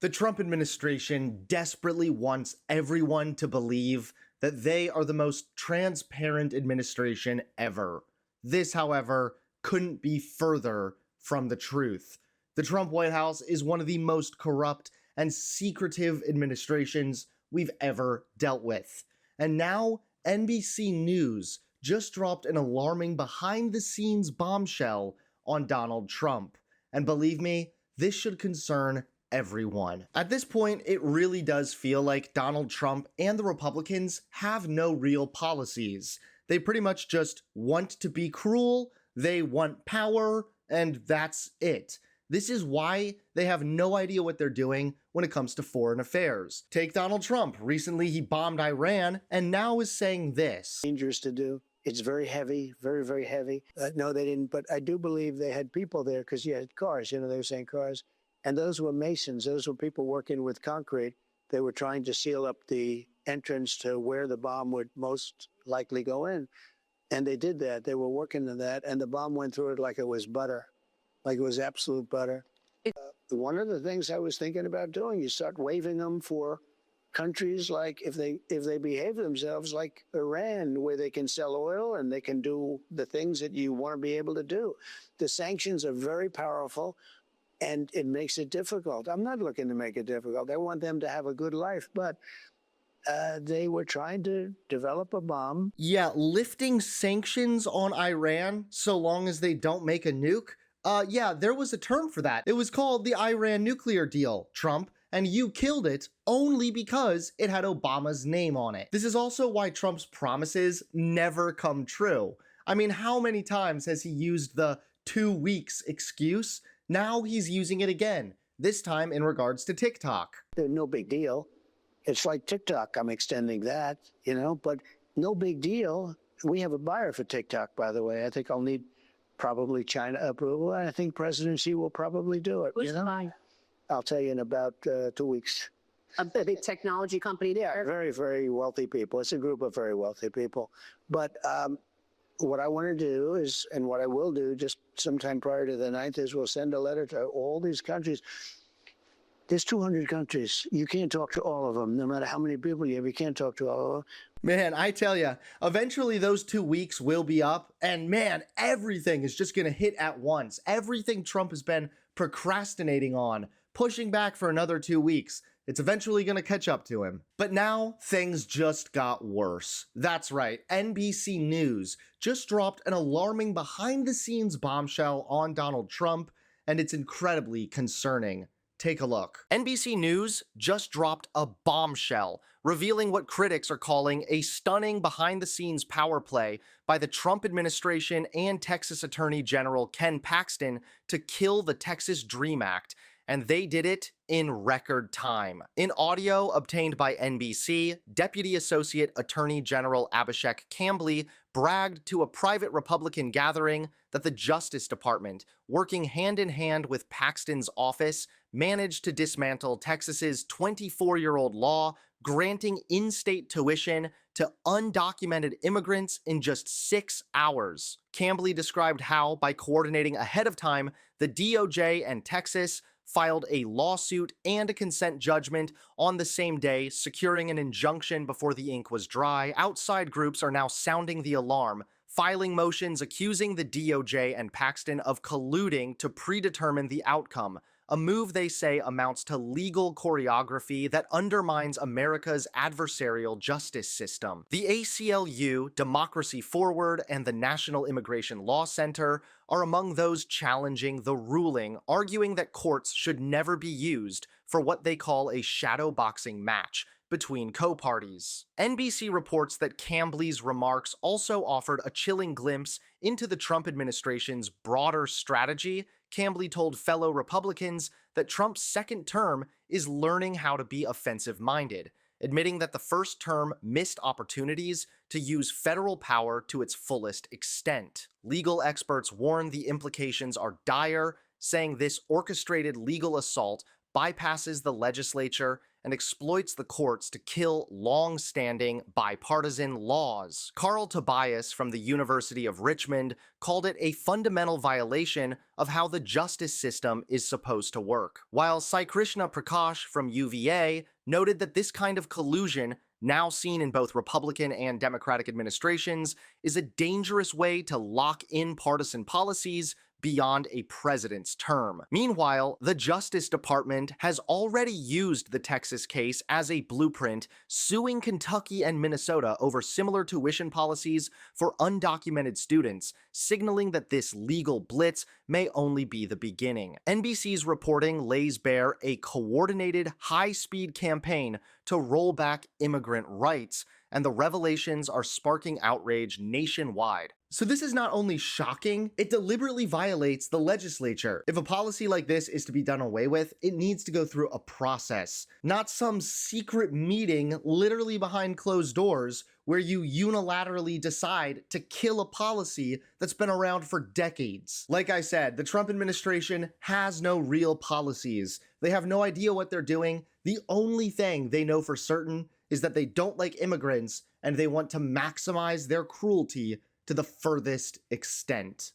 The Trump administration desperately wants everyone to believe that they are the most transparent administration ever. This, however, couldn't be further from the truth. The Trump White House is one of the most corrupt and secretive administrations we've ever dealt with. And now, NBC News just dropped an alarming behind-the-scenes bombshell on Donald Trump. And believe me, this should concern everyone. At this point, it really does feel like Donald Trump and the Republicans have no real policies. They pretty much just want to be cruel, they want power, and that's it. This is why they have no idea what they're doing when it comes to foreign affairs. Take Donald Trump. Recently, he bombed Iran and now is saying this. Dangerous to do. It's very heavy, very, very heavy. No, they didn't, but I do believe they had people there because you had cars, they were saying cars. And those were masons. Those were people working with concrete. They were trying to seal up the entrance to where the bomb would most likely go in. And they did that. They were working on that. And the bomb went through it like it was butter, like it was absolute butter. One of the things I was thinking about doing, you start waiving them for countries like if they behave themselves like Iran, where they can sell oil and they can do the things that you want to be able to do. The sanctions are very powerful. And it makes it difficult. I'm not looking to make it difficult. I want them to have a good life, but they were trying to develop a bomb. Yeah, lifting sanctions on Iran so long as they don't make a nuke? Yeah, there was a term for that. It was called the Iran nuclear deal, Trump, and you killed it only because it had Obama's name on it. This is also why Trump's promises never come true. I mean, how many times has he used the 2 weeks excuse? Now he's using it again, this time in regards to TikTok. No big deal. It's like TikTok. I'm extending that, but no big deal. We have a buyer for TikTok, by the way. I think I'll need probably China approval. And I think President Xi will probably do it. Who's the buyer? I'll tell you in about 2 weeks. A big technology company there. Very, very wealthy people. It's a group of very wealthy people. But what I want to do is, and what I will do just sometime prior to the 9th, is we'll send a letter to all these countries. There's 200 countries. You can't talk to all of them, no matter how many people you have. You can't talk to all of them. Man, I tell ya, eventually those 2 weeks will be up, and man, everything is just gonna hit at once. Everything Trump has been procrastinating on, pushing back for another 2 weeks. It's eventually going to catch up to him. But now, things just got worse. That's right, NBC News just dropped an alarming behind-the-scenes bombshell on Donald Trump, and it's incredibly concerning. Take a look. NBC News just dropped a bombshell, revealing what critics are calling a stunning behind-the-scenes power play by the Trump administration and Texas Attorney General Ken Paxton to kill the Texas DREAM Act, and they did it in record time. In audio obtained by NBC, Deputy Associate Attorney General Abhishek Cambly bragged to a private Republican gathering that the Justice Department, working hand-in-hand with Paxton's office, managed to dismantle Texas's 24-year-old law granting in-state tuition to undocumented immigrants in just 6 hours. Cambly described how, by coordinating ahead of time, the DOJ and Texas filed a lawsuit and a consent judgment on the same day, securing an injunction before the ink was dry. Outside groups are now sounding the alarm, filing motions accusing the DOJ and Paxton of colluding to predetermine the outcome, a move they say amounts to legal choreography that undermines America's adversarial justice system. The ACLU, Democracy Forward, and the National Immigration Law Center are among those challenging the ruling, arguing that courts should never be used for what they call a shadow boxing match between co-parties. NBC reports that Cambly's remarks also offered a chilling glimpse into the Trump administration's broader strategy. Cambly told fellow Republicans that Trump's second term is learning how to be offensive-minded, admitting that the first term missed opportunities to use federal power to its fullest extent. Legal experts warn the implications are dire, saying this orchestrated legal assault bypasses the legislature and exploits the courts to kill long-standing bipartisan laws. Carl Tobias from the University of Richmond called it a fundamental violation of how the justice system is supposed to work, while Sai Krishna Prakash from UVA noted that this kind of collusion, now seen in both Republican and Democratic administrations, is a dangerous way to lock in partisan policies beyond a president's term. Meanwhile, the Justice Department has already used the Texas case as a blueprint, suing Kentucky and Minnesota over similar tuition policies for undocumented students, signaling that this legal blitz may only be the beginning. NBC's reporting lays bare a coordinated, high-speed campaign to roll back immigrant rights, and the revelations are sparking outrage nationwide. So this is not only shocking, it deliberately violates the legislature. If a policy like this is to be done away with, it needs to go through a process, not some secret meeting literally behind closed doors where you unilaterally decide to kill a policy that's been around for decades. Like I said, the Trump administration has no real policies. They have no idea what they're doing. The only thing they know for certain is that they don't like immigrants and they want to maximize their cruelty to the furthest extent.